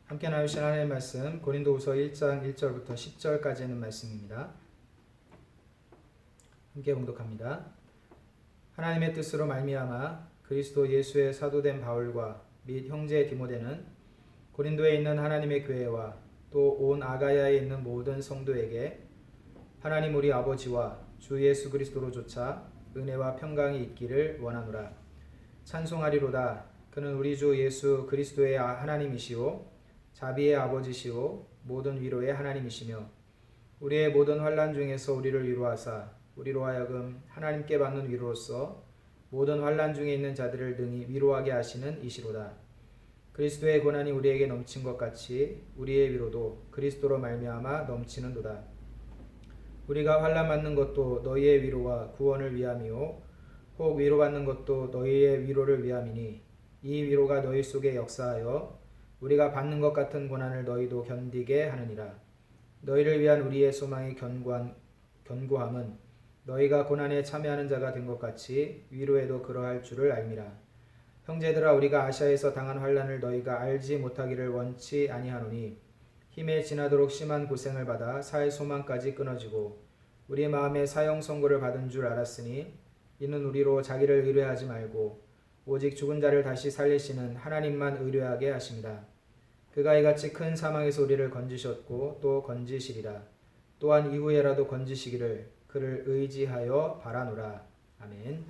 함께 나누신 하나님의 말씀 고린도후서 1장 1절부터 10절까지 있는 말씀입니다. 함께 봉독합니다. 하나님의 뜻으로 말미암아 그리스도 예수의 사도된 바울과 및 형제 디모데는 고린도에 있는 하나님의 교회와 또 온 아가야에 있는 모든 성도에게 하나님 우리 아버지와 주 예수 그리스도로조차 은혜와 평강이 있기를 원하노라. 찬송하리로다. 그는 우리 주 예수 그리스도의 하나님이시오 자비의 아버지시오 모든 위로의 하나님이시며 우리의 모든 환난 중에서 우리를 위로하사 우리로 하여금 하나님께 받는 위로로서 모든 환난 중에 있는 자들을 능히 위로하게 하시는 이시로다. 그리스도의 고난이 우리에게 넘친 것 같이 우리의 위로도 그리스도로 말미암아 넘치는도다. 우리가 환난 받는 것도 너희의 위로와 구원을 위함이요 혹 위로받는 것도 너희의 위로를 위함이니 이 위로가 너희 속에 역사하여 우리가 받는 것 같은 고난을 너희도 견디게 하느니라. 너희를 위한 우리의 소망의 견고함은 너희가 고난에 참여하는 자가 된 것 같이 위로에도 그러할 줄을 알미라. 형제들아 우리가 아시아에서 당한 환난을 너희가 알지 못하기를 원치 아니하노니 힘에 지나도록 심한 고생을 받아 살 소망까지 끊어지고 우리 마음에 사형 선고를 받은 줄 알았으니 이는 우리로 자기를 의뢰하지 말고 오직 죽은 자를 다시 살리시는 하나님만 의뢰하게 하십니다. 그가 이같이 큰 사망에서 우리를 건지셨고 또 건지시리라. 또한 이후에라도 건지시기를 그를 의지하여 바라노라. 아멘.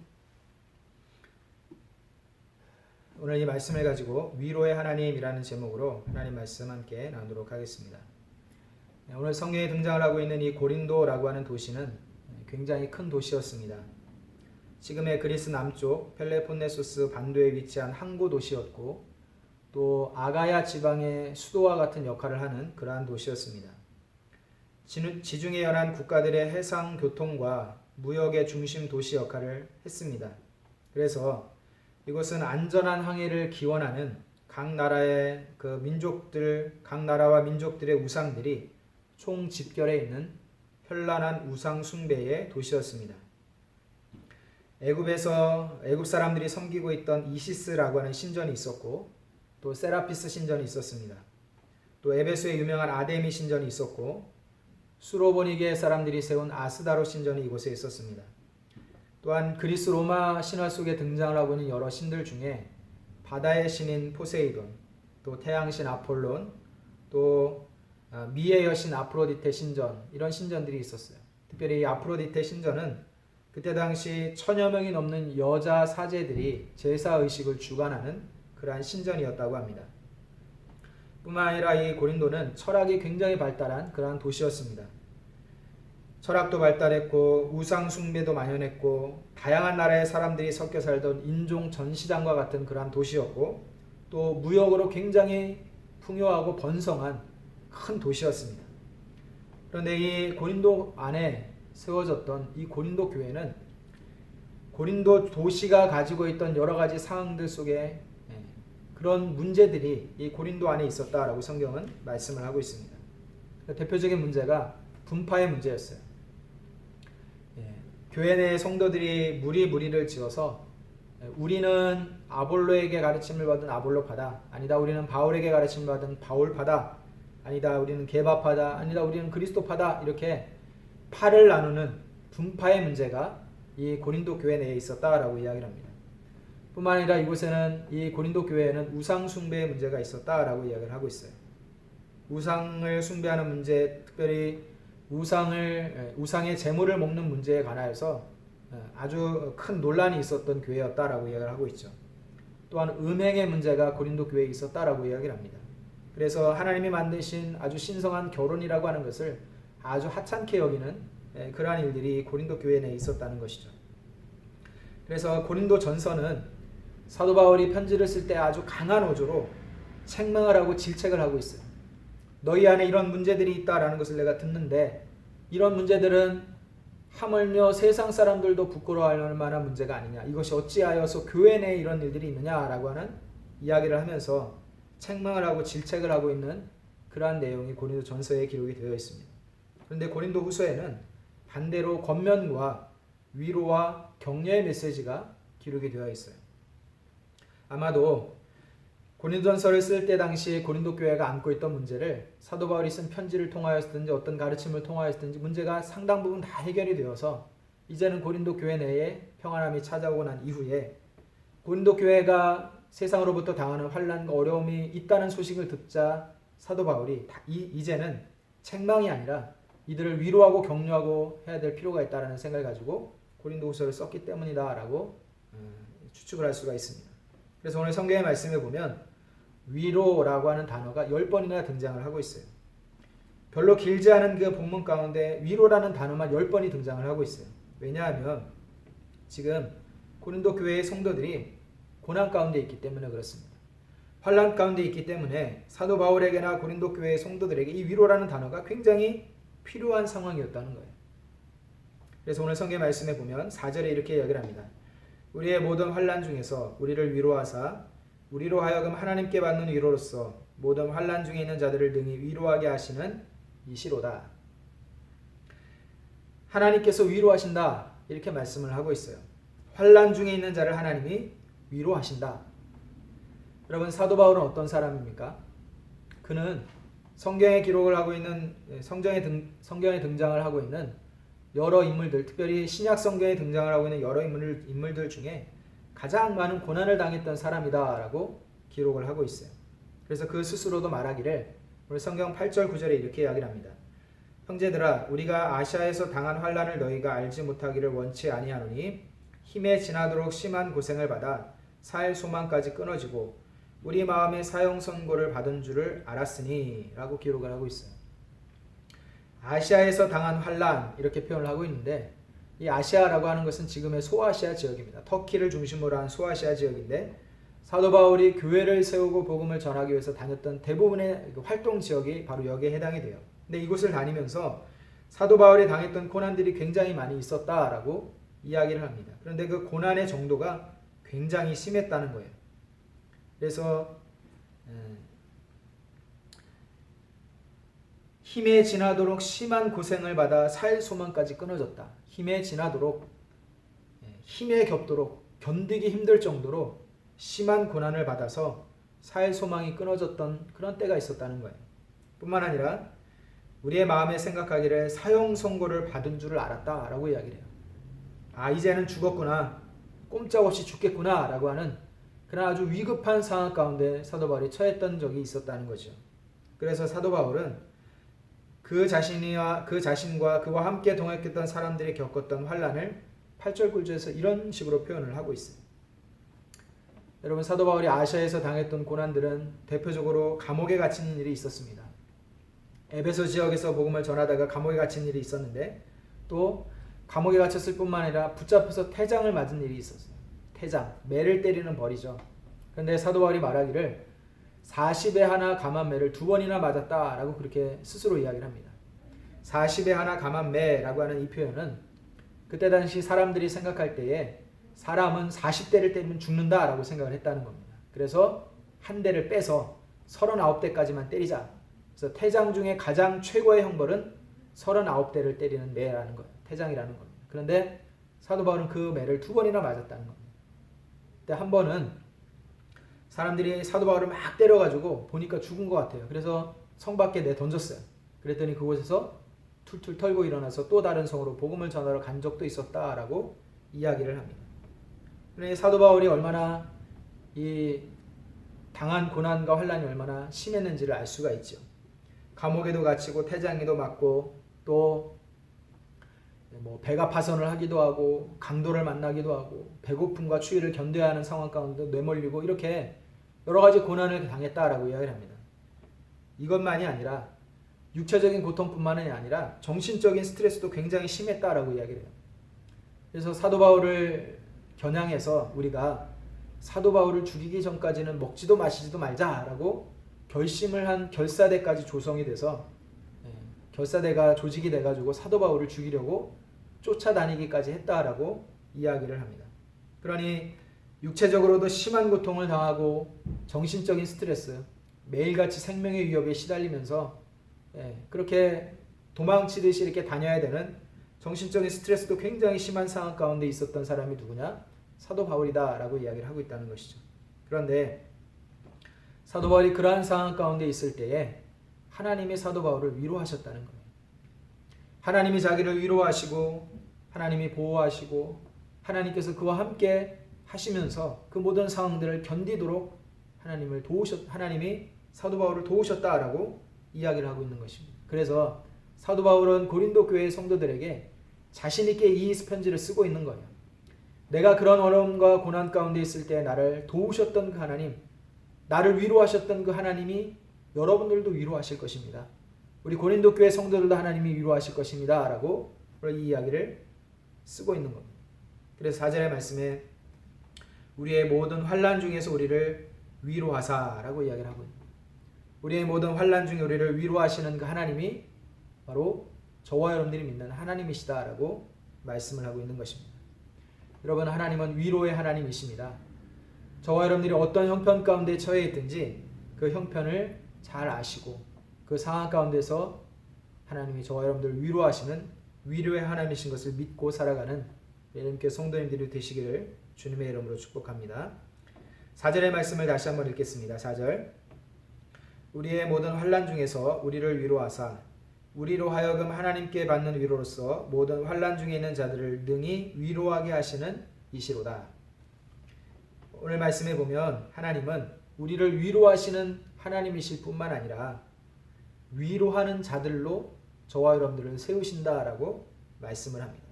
오늘 이 말씀을 가지고 위로의 하나님이라는 제목으로 하나님 말씀 함께 나누도록 하겠습니다. 오늘 성경에 등장을 하고 있는 이 고린도라고 하는 도시는 굉장히 큰 도시였습니다. 지금의 그리스 남쪽 펠레폰네소스 반도에 위치한 항구 도시였고 또 아가야 지방의 수도와 같은 역할을 하는 그러한 도시였습니다. 지중해 연안 국가들의 해상 교통과 무역의 중심 도시 역할을 했습니다. 그래서 이곳은 안전한 항해를 기원하는 각 나라의 각 나라와 민족들의 우상들이 총집결해 있는 현란한 우상 숭배의 도시였습니다. 애굽 사람들이 섬기고 있던 이시스라고 하는 신전이 있었고 또 세라피스 신전이 있었습니다. 또 에베소의 유명한 아데미 신전이 있었고 수로보니게 사람들이 세운 아스다로 신전이 이곳에 있었습니다. 또한 그리스 로마 신화 속에 등장을 하고 있는 여러 신들 중에 바다의 신인 포세이돈, 또 태양신 아폴론, 또 미의 여신 아프로디테 신전 이런 신전들이 있었어요. 특별히 이 아프로디테 신전은 그때 당시 1000여 명이 넘는 여자 사제들이 제사의식을 주관하는 그러한 신전이었다고 합니다. 뿐만 아니라 이 고린도는 철학이 굉장히 발달한 그러한 도시였습니다. 철학도 발달했고 우상 숭배도 만연했고 다양한 나라의 사람들이 섞여 살던 인종 전시장과 같은 그러한 도시였고 또 무역으로 굉장히 풍요하고 번성한 큰 도시였습니다. 그런데 이 고린도 안에 세워졌던 이 고린도 교회는 고린도 도시가 가지고 있던 여러 가지 상황들 속에 그런 문제들이 이 고린도 안에 있었다라고 성경은 말씀을 하고 있습니다. 대표적인 문제가 분파의 문제였어요. 교회 내 성도들이 무리를 지어서 우리는 아볼로에게 가르침을 받은 아볼로파다, 아니다 우리는 바울에게 가르침을 받은 바울파다, 아니다 우리는 게바파다, 아니다 우리는 그리스도파다, 이렇게 파를 나누는 분파의 문제가 이 고린도 교회 내에 있었다라고 이야기를 합니다. 뿐만 아니라 이곳에는 이 고린도 교회에는 우상 숭배의 문제가 있었다라고 이야기를 하고 있어요. 우상을 숭배하는 문제, 특별히 우상의 제물을 먹는 문제에 관하여서 아주 큰 논란이 있었던 교회였다라고 이야기를 하고 있죠. 또한 음행의 문제가 고린도 교회에 있었다라고 이야기를 합니다. 그래서 하나님이 만드신 아주 신성한 결혼이라고 하는 것을 아주 하찮게 여기는 그러한 일들이 고린도 교회 내에 있었다는 것이죠. 그래서 고린도 전서는 사도 바울이 편지를 쓸 때 아주 강한 어조로 책망을 하고 질책을 하고 있어요. 너희 안에 이런 문제들이 있다라는 것을 내가 듣는데 이런 문제들은 하물며 세상 사람들도 부끄러워할 만한 문제가 아니냐, 이것이 어찌하여서 교회 내에 이런 일들이 있느냐라고 하는 이야기를 하면서 책망을 하고 질책을 하고 있는 그러한 내용이 고린도 전서에 기록이 되어 있습니다. 그런데 고린도 후서에는 반대로 권면과 위로와 격려의 메시지가 기록이 되어 있어요. 아마도 고린도전서를 쓸 때 당시 고린도 교회가 안고 있던 문제를 사도 바울이 쓴 편지를 통하였든지 어떤 가르침을 통하였든지 문제가 상당 부분 다 해결이 되어서 이제는 고린도 교회 내에 평안함이 찾아오고 난 이후에 고린도 교회가 세상으로부터 당하는 환난과 어려움이 있다는 소식을 듣자 사도 바울이 이제는 책망이 아니라 이들을 위로하고 격려하고 해야 될 필요가 있다는 생각을 가지고 고린도후서를 썼기 때문이다라고 추측을 할 수가 있습니다. 그래서 오늘 성경의 말씀에 보면 위로라고 하는 단어가 10번이나 등장을 하고 있어요. 별로 길지 않은 그 본문 가운데 위로라는 단어만 10번이 등장을 하고 있어요. 왜냐하면 지금 고린도 교회의 성도들이 고난 가운데 있기 때문에 그렇습니다. 환난 가운데 있기 때문에 사도 바울에게나 고린도 교회의 성도들에게 이 위로라는 단어가 굉장히 필요한 상황이었다는 거예요. 그래서 오늘 성경 말씀에 보면 4절에 이렇게 이야기를 합니다. 우리의 모든 환난 중에서 우리를 위로하사 우리로 하여금 하나님께 받는 위로로서 모든 환난 중에 있는 자들을 능히 위로하게 하시는 이시로다. 하나님께서 위로하신다 이렇게 말씀을 하고 있어요. 환난 중에 있는 자를 하나님이 위로하신다. 여러분 사도 바울은 어떤 사람입니까? 그는 성경에 기록을 하고 있는 성경에 등장을 하고 있는 여러 인물들, 특별히 신약 성경에 등장을 하고 있는 여러 인물들 중에 가장 많은 고난을 당했던 사람이다라고 기록을 하고 있어요. 그래서 그 스스로도 말하기를 오늘 성경 8절 9절에 이렇게 이야기를 합니다. 형제들아 우리가 아시아에서 당한 환난을 너희가 알지 못하기를 원치 아니하노니 힘에 지나도록 심한 고생을 받아 살 소망까지 끊어지고 우리 마음에 사형 선고를 받은 줄을 알았으니 라고 기록을 하고 있어요. 아시아에서 당한 환난 이렇게 표현을 하고 있는데 이 아시아라고 하는 것은 지금의 소아시아 지역입니다. 터키를 중심으로 한 소아시아 지역인데 사도 바울이 교회를 세우고 복음을 전하기 위해서 다녔던 대부분의 활동 지역이 바로 여기에 해당이 돼요. 근데 이곳을 다니면서 사도 바울이 당했던 고난들이 굉장히 많이 있었다라고 이야기를 합니다. 그런데 그 고난의 정도가 굉장히 심했다는 거예요. 그래서 힘에 지나도록 심한 고생을 받아 살 소망까지 끊어졌다. 힘에 지나도록 힘에 겹도록 견디기 힘들 정도로 심한 고난을 받아서 살 소망이 끊어졌던 그런 때가 있었다는 거예요. 뿐만 아니라 우리의 마음에 생각하기를 사형 선고를 받은 줄을 알았다라고 이야기를 해요. 아 이제는 죽었구나, 꼼짝없이 죽겠구나 라고 하는 그런 아주 위급한 상황 가운데 사도 바울이 처했던 적이 있었다는 거죠. 그래서 사도 바울은 그 자신과 그와 함께 동행했던 사람들이 겪었던 환난을 8절 9절에서 이런 식으로 표현을 하고 있어요. 여러분 사도 바울이 아시아에서 당했던 고난들은 대표적으로 감옥에 갇힌 일이 있었습니다. 에베소 지역에서 복음을 전하다가 감옥에 갇힌 일이 있었는데 또 감옥에 갇혔을 뿐만 아니라 붙잡혀서 태장을 맞은 일이 있었어요. 태장, 매를 때리는 벌이죠. 그런데 사도 바울이 말하기를 40에 하나 감한 매를 2번이나 맞았다라고 그렇게 스스로 이야기를 합니다. 40에 하나 감한 매라고 하는 이 표현은 그때 당시 사람들이 생각할 때에 사람은 40대를 때리면 죽는다라고 생각을 했다는 겁니다. 그래서 한 대를 빼서 39대까지만 때리자. 그래서 태장 중에 가장 최고의 형벌은 39대를 때리는 매라는 거예요. 태장이라는 겁니다. 그런데 사도 바울은 그 매를 2번이나 맞았다는 겁니다. 근데 한 번은 사람들이 사도 바울을 막 때려가지고 보니까 죽은 것 같아요. 그래서 성 밖에 내던졌어요. 그랬더니 그곳에서 툴툴 털고 일어나서 또 다른 성으로 복음을 전하러 간 적도 있었다라고 이야기를 합니다. 그러니 사도 바울이 얼마나 이 당한 고난과 환난이 얼마나 심했는지를 알 수가 있죠. 감옥에도 갇히고 태장에도 맞고 또 배가 파선을 하기도 하고 강도를 만나기도 하고 배고픔과 추위를 견뎌야 하는 상황 가운데 뇌멀리고 이렇게 여러 가지 고난을 당했다라고 이야기를 합니다. 이것만이 아니라 육체적인 고통뿐만이 아니라 정신적인 스트레스도 굉장히 심했다라고 이야기를 해요. 그래서 사도 바울을 겨냥해서 우리가 사도 바울을 죽이기 전까지는 먹지도 마시지도 말자라고 결심을 한 결사대까지 조성이 돼서 결사대가 조직이 돼가지고 사도 바울을 죽이려고 쫓아다니기까지 했다라고 이야기를 합니다. 그러니 육체적으로도 심한 고통을 당하고 정신적인 스트레스, 매일같이 생명의 위협에 시달리면서 그렇게 도망치듯이 이렇게 다녀야 되는 정신적인 스트레스도 굉장히 심한 상황 가운데 있었던 사람이 누구냐? 사도 바울이다라고 이야기를 하고 있다는 것이죠. 그런데 사도 바울이 그러한 상황 가운데 있을 때에 하나님이 사도 바울을 위로하셨다는 거예요. 하나님이 자기를 위로하시고 하나님이 보호하시고 하나님께서 그와 함께 하시면서 그 모든 상황들을 견디도록 하나님이 사도 바울을 도우셨다라고 이야기를 하고 있는 것입니다. 그래서 사도 바울은 고린도 교회의 성도들에게 자신 있게 이 편지를 쓰고 있는 거예요. 내가 그런 어려움과 고난 가운데 있을 때 나를 도우셨던 그 하나님, 나를 위로하셨던 그 하나님이 여러분들도 위로하실 것입니다. 우리 고린도 교회 성도들도 하나님이 위로하실 것입니다. 라고 이 이야기를 쓰고 있는 겁니다. 그래서 4절의 말씀에 우리의 모든 환난 중에서 우리를 위로하사라고 이야기를 하고 있습니다. 우리의 모든 환난 중에 우리를 위로하시는 그 하나님이 바로 저와 여러분들이 믿는 하나님이시다라고 말씀을 하고 있는 것입니다. 여러분, 하나님은 위로의 하나님이십니다. 저와 여러분들이 어떤 형편 가운데 처해 있든지 그 형편을 잘 아시고 그 상황 가운데서 하나님이 저와 여러분들을 위로하시는 위로의 하나님이신 것을 믿고 살아가는 예수님께 성도님들이 되시기를 주님의 이름으로 축복합니다. 4절의 말씀을 다시 한번 읽겠습니다. 4절 우리의 모든 환난 중에서 우리를 위로하사 우리로 하여금 하나님께 받는 위로로서 모든 환난 중에 있는 자들을 능히 위로하게 하시는 이시로다. 오늘 말씀에 보면 하나님은 우리를 위로하시는 하나님이실 뿐만 아니라 위로하는 자들로 저와 여러분들을 세우신다라고 말씀을 합니다.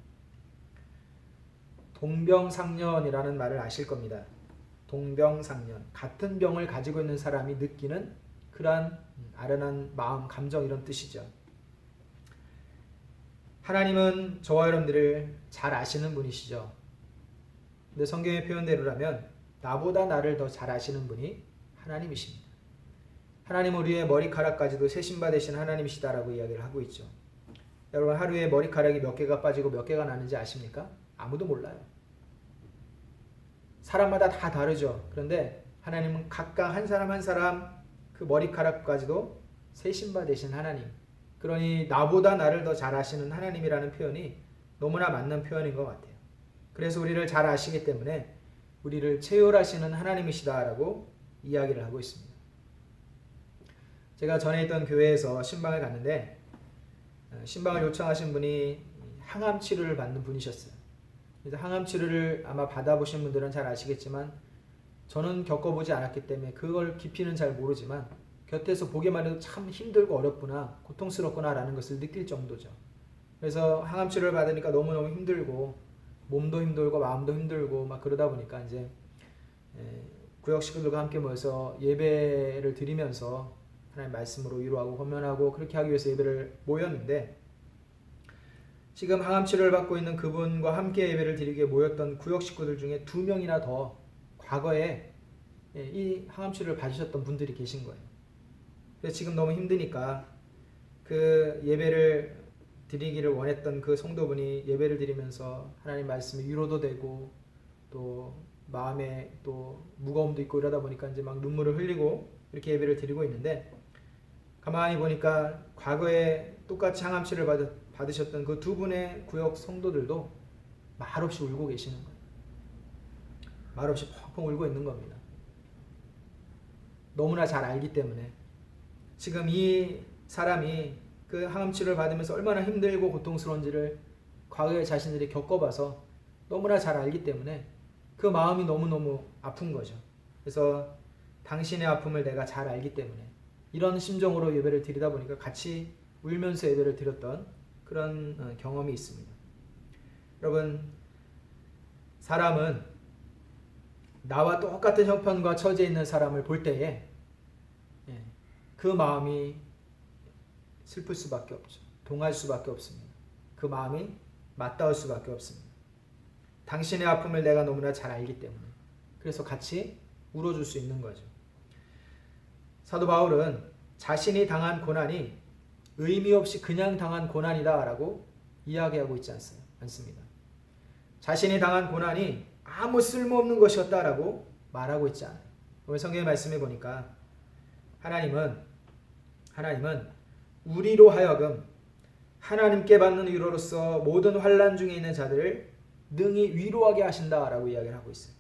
동병상련이라는 말을 아실 겁니다. 동병상련, 같은 병을 가지고 있는 사람이 느끼는 그러한 아련한 마음, 감정, 이런 뜻이죠. 하나님은 저와 여러분들을 잘 아시는 분이시죠. 근데 성경의 표현대로라면 나보다 나를 더 잘 아시는 분이 하나님이십니다. 하나님은 우리의 머리카락까지도 세신바 되신 하나님이시다라고 이야기를 하고 있죠. 여러분, 하루에 머리카락이 몇 개가 빠지고 몇 개가 나는지 아십니까? 아무도 몰라요. 사람마다 다 다르죠. 그런데 하나님은 각각 한 사람 한 사람 그 머리카락까지도 세신바 되신 하나님, 그러니 나보다 나를 더 잘 아시는 하나님이라는 표현이 너무나 맞는 표현인 것 같아요. 그래서 우리를 잘 아시기 때문에 우리를 체휼하시는 하나님이시다라고 이야기를 하고 있습니다. 제가 전에 있던 교회에서 신방을 갔는데 신방을 요청하신 분이 항암 치료를 받는 분이셨어요. 그래서 항암 치료를 아마 받아보신 분들은 잘 아시겠지만 저는 겪어보지 않았기 때문에 그걸 깊이는 잘 모르지만 곁에서 보기만 해도 참 힘들고 어렵구나, 고통스럽구나 라는 것을 느낄 정도죠. 그래서 항암 치료를 받으니까 너무너무 힘들고 몸도 힘들고 마음도 힘들고 막 그러다 보니까 이제 구역 식구들과 함께 모여서 예배를 드리면서 하나님 말씀으로 위로하고 권면하고 그렇게 하기 위해서 예배를 모였는데, 지금 항암 치료를 받고 있는 그분과 함께 예배를 드리기에 모였던 구역 식구들 중에 2명이나 더 과거에 이 항암 치료를 받으셨던 분들이 계신 거예요. 그래서 지금 너무 힘드니까 그 예배를 드리기를 원했던 그 성도분이 예배를 드리면서 하나님 말씀에 위로도 되고 또 마음에 또 무거움도 있고 이러다 보니까 이제 막 눈물을 흘리고 이렇게 예배를 드리고 있는데, 가만히 보니까 과거에 똑같이 항암치를 받으셨던 그 2분의 구역 성도들도 말없이 울고 계시는 거예요. 말없이 펑펑 울고 있는 겁니다. 너무나 잘 알기 때문에 지금 이 사람이 그 항암치료를 받으면서 얼마나 힘들고 고통스러운지를 과거에 자신들이 겪어봐서 너무나 잘 알기 때문에 그 마음이 너무너무 아픈 거죠. 그래서 당신의 아픔을 내가 잘 알기 때문에 이런 심정으로 예배를 드리다 보니까 같이 울면서 예배를 드렸던 그런 경험이 있습니다. 여러분, 사람은 나와 똑같은 형편과 처지에 있는 사람을 볼 때에 그 마음이 슬플 수밖에 없죠. 동할 수밖에 없습니다. 그 마음이 맞닿을 수밖에 없습니다. 당신의 아픔을 내가 너무나 잘 알기 때문에 그래서 같이 울어줄 수 있는 거죠. 사도 바울은 자신이 당한 고난이 의미 없이 그냥 당한 고난이다 라고 이야기하고 있지 않습니다. 자신이 당한 고난이 아무 쓸모없는 것이었다라고 말하고 있지 않아요. 오늘 성경의 말씀에 보니까 하나님은 우리로 하여금 하나님께 받는 위로로서 모든 환난 중에 있는 자들을 능히 위로하게 하신다라고 이야기를 하고 있어요.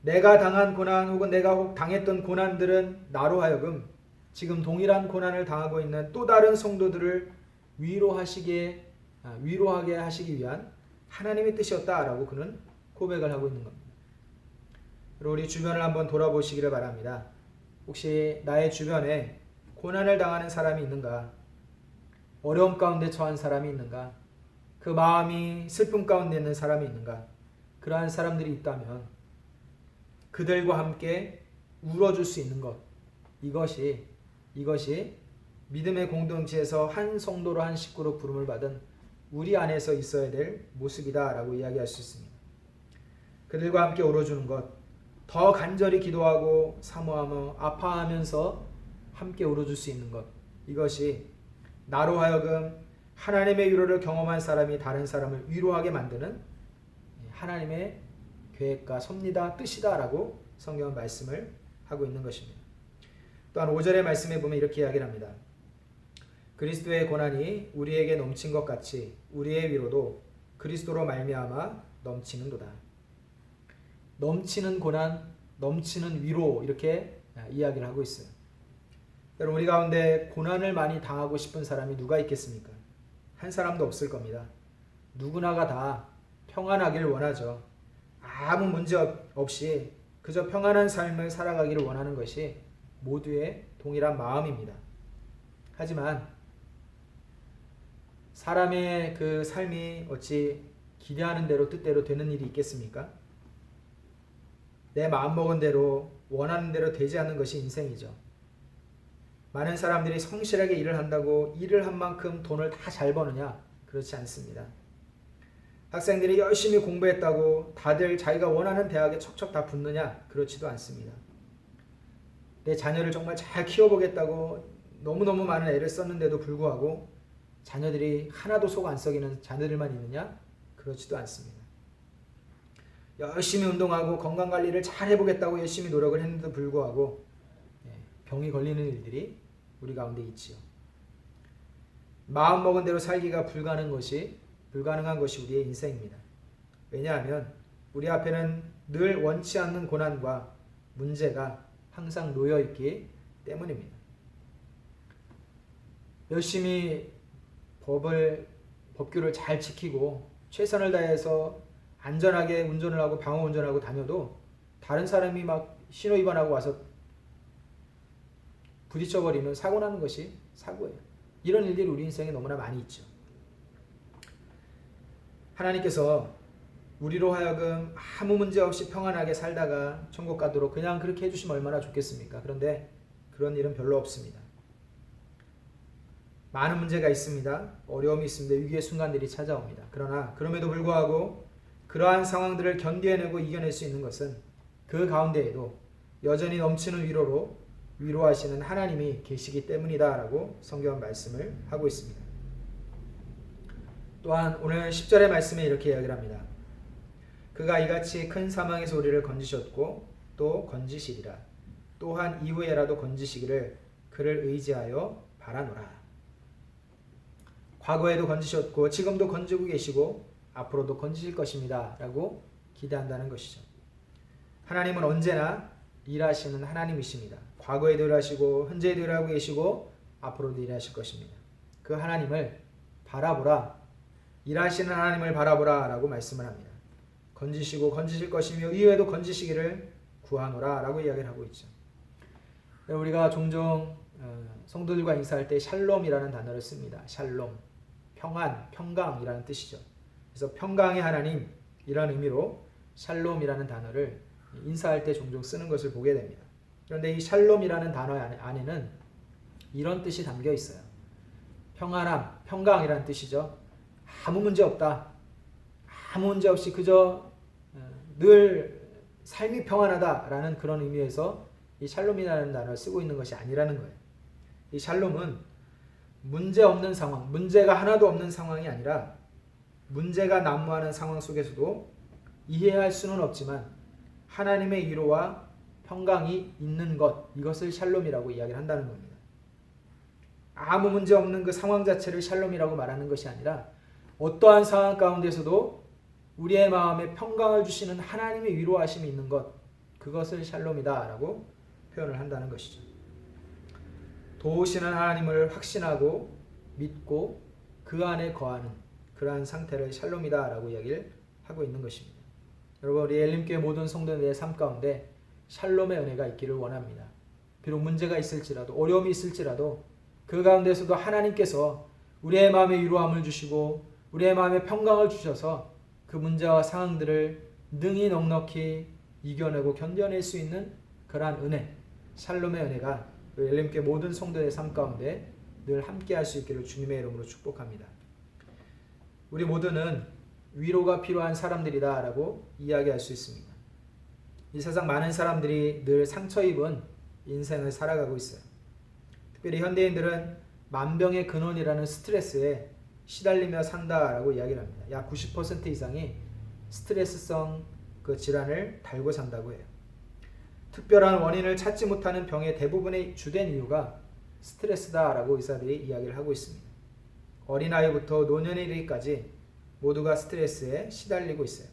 내가 당한 고난 혹은 내가 혹 당했던 고난들은 나로 하여금 지금 동일한 고난을 당하고 있는 또 다른 성도들을 위로하게 하시기 위한 하나님의 뜻이었다라고 그는 고백을 하고 있는 겁니다. 그리고 우리 주변을 한번 돌아보시기를 바랍니다. 혹시 나의 주변에 고난을 당하는 사람이 있는가? 어려움 가운데 처한 사람이 있는가? 그 마음이 슬픔 가운데 있는 사람이 있는가? 그러한 사람들이 있다면 그들과 함께 울어줄 수 있는 것, 이것이 믿음의 공동체에서 한 성도로 한 식구로 부름을 받은 우리 안에서 있어야 될 모습이다라고 이야기할 수 있습니다. 그들과 함께 울어주는 것, 더 간절히 기도하고 사모하며 아파하면서 함께 울어줄 수 있는 것, 이것이 나로 하여금 하나님의 위로를 경험한 사람이 다른 사람을 위로하게 만드는 하나님의 계획과 섭리다, 뜻이다라고 성경은 말씀을 하고 있는 것입니다. 또한 5절의 말씀에 보면 이렇게 이야기를 합니다. 그리스도의 고난이 우리에게 넘친 것 같이 우리의 위로도 그리스도로 말미암아 넘치는도다. 넘치는 고난, 넘치는 위로, 이렇게 이야기를 하고 있어요. 여러분, 우리 가운데 고난을 많이 당하고 싶은 사람이 누가 있겠습니까? 한 사람도 없을 겁니다. 누구나가 다 평안하기를 원하죠. 아무 문제 없이 그저 평안한 삶을 살아가기를 원하는 것이 모두의 동일한 마음입니다. 하지만 사람의 그 삶이 어찌 기대하는 대로 뜻대로 되는 일이 있겠습니까? 내 마음먹은 대로 원하는 대로 되지 않는 것이 인생이죠. 많은 사람들이 성실하게 일을 한다고 일을 한 만큼 돈을 다 잘 버느냐? 그렇지 않습니다. 학생들이 열심히 공부했다고 다들 자기가 원하는 대학에 척척 다 붙느냐? 그렇지도 않습니다. 내 자녀를 정말 잘 키워보겠다고 너무너무 많은 애를 썼는데도 불구하고 자녀들이 하나도 속 안 썩이는 자녀들만 있느냐? 그렇지도 않습니다. 열심히 운동하고 건강관리를 잘 해보겠다고 열심히 노력을 했는데도 불구하고 병이 걸리는 일들이 우리 가운데 있지요. 마음먹은 대로 살기가 불가능한 것이 우리의 인생입니다. 왜냐하면 우리 앞에는 늘 원치 않는 고난과 문제가 항상 놓여있기 때문입니다. 열심히 법규를 잘 지키고 최선을 다해서 안전하게 운전을 하고 방어 운전하고 다녀도 다른 사람이 막 신호 위반하고 와서 부딪혀버리면 사고 나는 것이 사고예요. 이런 일들이 우리 인생에 너무나 많이 있죠. 하나님께서 우리로 하여금 아무 문제 없이 평안하게 살다가 천국 가도록 그냥 그렇게 해주시면 얼마나 좋겠습니까? 그런데 그런 일은 별로 없습니다. 많은 문제가 있습니다. 어려움이 있습니다. 위기의 순간들이 찾아옵니다. 그러나 그럼에도 불구하고 그러한 상황들을 견뎌내고 이겨낼 수 있는 것은 그 가운데에도 여전히 넘치는 위로로 위로하시는 하나님이 계시기 때문이다라고 성경은 말씀을 하고 있습니다. 또한 오늘 10절의 말씀에 이렇게 이야기를 합니다. 그가 이같이 큰 사망에서 우리를 건지셨고 또 건지시리라. 또한 이후에라도 건지시기를 그를 의지하여 바라노라. 과거에도 건지셨고 지금도 건지고 계시고 앞으로도 건지실 것입니다 라고 기대한다는 것이죠. 하나님은 언제나 일하시는 하나님이십니다. 과거에도 일하시고 현재에도 일하고 계시고 앞으로도 일하실 것입니다. 그 하나님을 바라보라, 일하시는 하나님을 바라보라 라고 말씀을 합니다. 건지시고 건지실 것이며 이후에도 건지시기를 구하노라 라고 이야기를 하고 있죠. 우리가 종종 성도들과 인사할 때 샬롬이라는 단어를 씁니다. 샬롬, 평안, 평강이라는 뜻이죠. 그래서 평강의 하나님 이라는 의미로 샬롬이라는 단어를 인사할 때 종종 쓰는 것을 보게 됩니다. 그런데 이 샬롬이라는 단어 안에는 이런 뜻이 담겨 있어요. 평안함, 평강이라는 뜻이죠. 아무 문제 없다. 아무 문제 없이 그저 늘 삶이 평안하다라는 그런 의미에서 이 샬롬이라는 단어를 쓰고 있는 것이 아니라는 거예요. 이 샬롬은 문제 없는 상황, 문제가 하나도 없는 상황이 아니라 문제가 난무하는 상황 속에서도 이해할 수는 없지만 하나님의 위로와 평강이 있는 것, 이것을 샬롬이라고 이야기를 한다는 겁니다. 아무 문제 없는 그 상황 자체를 샬롬이라고 말하는 것이 아니라 어떠한 상황 가운데서도 우리의 마음에 평강을 주시는 하나님의 위로하심이 있는 것, 그것을 샬롬이다라고 표현을 한다는 것이죠. 도우시는 하나님을 확신하고 믿고 그 안에 거하는 그러한 상태를 샬롬이다라고 이야기를 하고 있는 것입니다. 여러분, 우리 엘림교회 모든 성도들의 삶 가운데 샬롬의 은혜가 있기를 원합니다. 비록 문제가 있을지라도 어려움이 있을지라도 그 가운데서도 하나님께서 우리의 마음에 위로함을 주시고 우리의 마음에 평강을 주셔서 그 문제와 상황들을 능히 넉넉히 이겨내고 견뎌낼 수 있는 그러한 은혜, 샬롬의 은혜가 엘림교회 모든 성도의 삶 가운데 늘 함께 할 수 있기를 주님의 이름으로 축복합니다. 우리 모두는 위로가 필요한 사람들이다 라고 이야기할 수 있습니다. 이 세상 많은 사람들이 늘 상처 입은 인생을 살아가고 있어요. 특별히 현대인들은 만병의 근원이라는 스트레스에 시달리며 산다라고 이야기를 합니다. 약 90% 이상이 스트레스성 그 질환을 달고 산다고 해요. 특별한 원인을 찾지 못하는 병의 대부분의 주된 이유가 스트레스다라고 의사들이 이야기를 하고 있습니다. 어린아이부터 노년에 이르기까지 모두가 스트레스에 시달리고 있어요.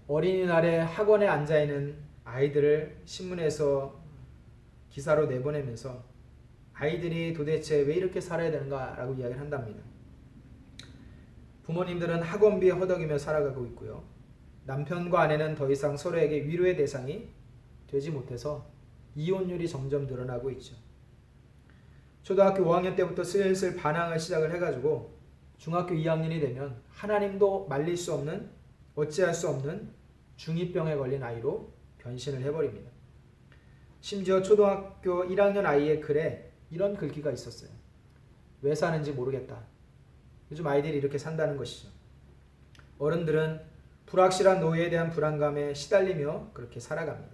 어린이날에 학원에 앉아있는 아이들을 신문에서 기사로 내보내면서 아이들이 도대체 왜 이렇게 살아야 되는가라고 이야기를 한답니다. 부모님들은 학원비에 허덕이며 살아가고 있고요. 남편과 아내는 더 이상 서로에게 위로의 대상이 되지 못해서 이혼율이 점점 늘어나고 있죠. 초등학교 5학년 때부터 슬슬 반항을 시작을 해가지고 중학교 2학년이 되면 하나님도 말릴 수 없는, 어찌할 수 없는 중2병에 걸린 아이로 변신을 해버립니다. 심지어 초등학교 1학년 아이의 글에 이런 글귀가 있었어요. 왜 사는지 모르겠다. 요즘 아이들이 이렇게 산다는 것이죠. 어른들은 불확실한 노후에 대한 불안감에 시달리며 그렇게 살아갑니다.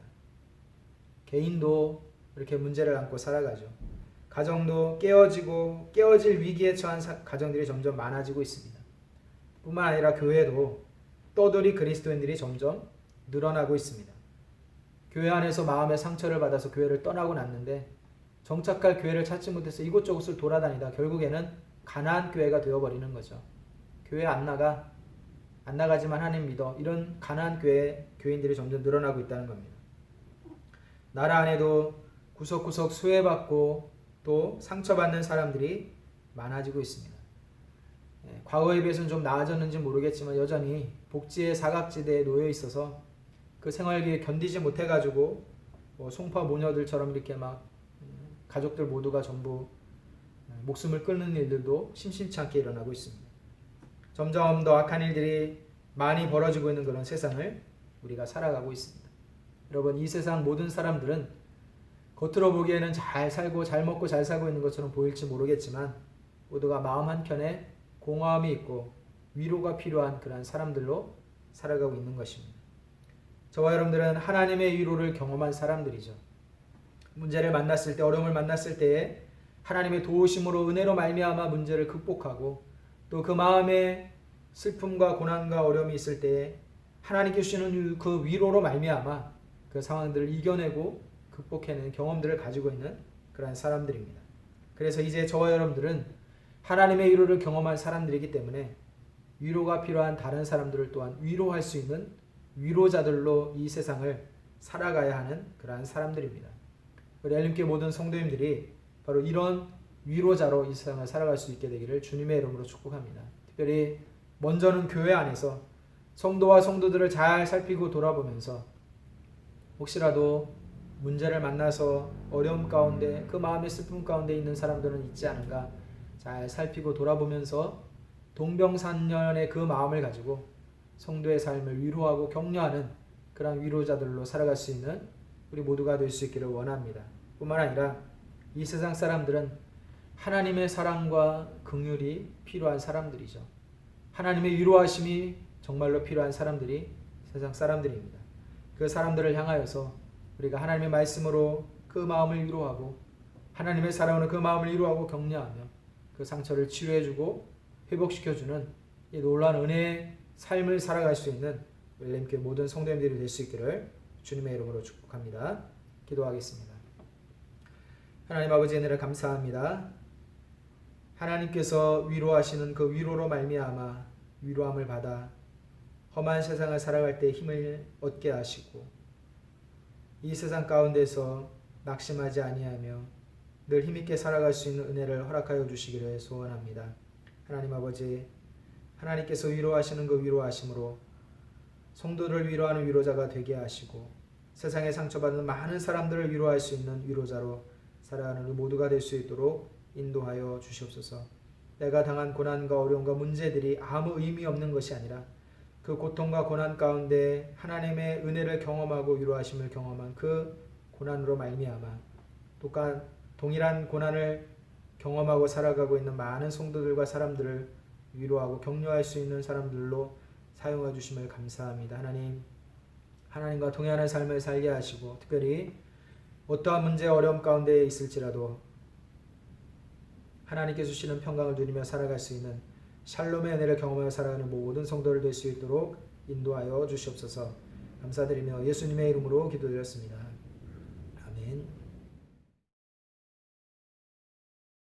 개인도 이렇게 문제를 안고 살아가죠. 가정도 깨어질 위기에 처한 가정들이 점점 많아지고 있습니다. 뿐만 아니라 교회도 떠돌이 그리스도인들이 점점 늘어나고 있습니다. 교회 안에서 마음의 상처를 받아서 교회를 떠나고 났는데 정착할 교회를 찾지 못해서 이곳저곳을 돌아다니다 결국에는 가나안 교회가 되어버리는 거죠. 교회 안 나가지만 하나님 믿어. 이런 가나안 교인들이 점점 늘어나고 있다는 겁니다. 나라 안에도 구석구석 소외받고 또 상처받는 사람들이 많아지고 있습니다. 과거에 비해서는 좀 나아졌는지 모르겠지만 여전히 복지의 사각지대에 놓여 있어서 그 생활기에 견디지 못해가지고 송파 모녀들처럼 이렇게 막 가족들 모두가 전부 목숨을 끊는 일들도 심심치 않게 일어나고 있습니다. 점점 더 악한 일들이 많이 벌어지고 있는 그런 세상을 우리가 살아가고 있습니다. 여러분, 이 세상 모든 사람들은 겉으로 보기에는 잘 살고 잘 먹고 잘 살고 있는 것처럼 보일지 모르겠지만 모두가 마음 한켠에 공허함이 있고 위로가 필요한 그런 사람들로 살아가고 있는 것입니다. 저와 여러분들은 하나님의 위로를 경험한 사람들이죠. 문제를 만났을 때, 어려움을 만났을 때에 하나님의 도우심으로 은혜로 말미암아 문제를 극복하고 또 그 마음에 슬픔과 고난과 어려움이 있을 때에 하나님께 주시는 그 위로로 말미암아 그 상황들을 이겨내고 극복해내는 경험들을 가지고 있는 그러한 사람들입니다. 그래서 이제 저와 여러분들은 하나님의 위로를 경험한 사람들이기 때문에 위로가 필요한 다른 사람들을 또한 위로할 수 있는 위로자들로 이 세상을 살아가야 하는 그러한 사람들입니다. 우리 엘림교회 모든 성도님들이 바로 이런 위로자로 이 세상을 살아갈 수 있게 되기를 주님의 이름으로 축복합니다. 특별히 먼저는 교회 안에서 성도와 성도들을 잘 살피고 돌아보면서 혹시라도 문제를 만나서 어려움 가운데 그 마음의 슬픔 가운데 있는 사람들은 있지 않은가 잘 살피고 돌아보면서 동병상련의 그 마음을 가지고 성도의 삶을 위로하고 격려하는 그런 위로자들로 살아갈 수 있는 우리 모두가 될 수 있기를 원합니다. 뿐만 아니라 이 세상 사람들은 하나님의 사랑과 긍휼이 필요한 사람들이죠. 하나님의 위로하심이 정말로 필요한 사람들이 세상 사람들입니다. 그 사람들을 향하여서 우리가 하나님의 말씀으로 그 마음을 위로하고 하나님의 사랑으로 그 마음을 위로하고 격려하며 그 상처를 치료해주고 회복시켜주는 이 놀라운 은혜의 삶을 살아갈 수 있는 엘림교회 모든 성도님들이 될 수 있기를 주님의 이름으로 축복합니다. 기도하겠습니다. 하나님 아버지, 은혜를 감사합니다. 하나님께서 위로하시는 그 위로로 말미암아 위로함을 받아 험한 세상을 살아갈 때 힘을 얻게 하시고 이 세상 가운데서 낙심하지 아니하며 늘 힘있게 살아갈 수 있는 은혜를 허락하여 주시기를 소원합니다. 하나님 아버지, 하나님께서 위로하시는 그 위로하심으로 성도를 위로하는 위로자가 되게 하시고 세상에 상처받는 많은 사람들을 위로할 수 있는 위로자로 살아가는 우리 모두가 될 수 있도록 인도하여 주시옵소서. 내가 당한 고난과 어려움과 문제들이 아무 의미 없는 것이 아니라 그 고통과 고난 가운데 하나님의 은혜를 경험하고 위로하심을 경험한 그 고난으로 말미암아 동일한 고난을 경험하고 살아가고 있는 많은 성도들과 사람들을 위로하고 격려할 수 있는 사람들로 사용해 주심을 감사합니다. 하나님, 하나님과 동행하는 삶을 살게 하시고 특별히 어떠한 문제 어려움 가운데 있을지라도 하나님께서 주시는 평강을 누리며 살아갈 수 있는 샬롬의 은혜를 경험하여 살아가는 모든 성도를 될 수 있도록 인도하여 주시옵소서. 감사드리며 예수님의 이름으로 기도드렸습니다. 아멘.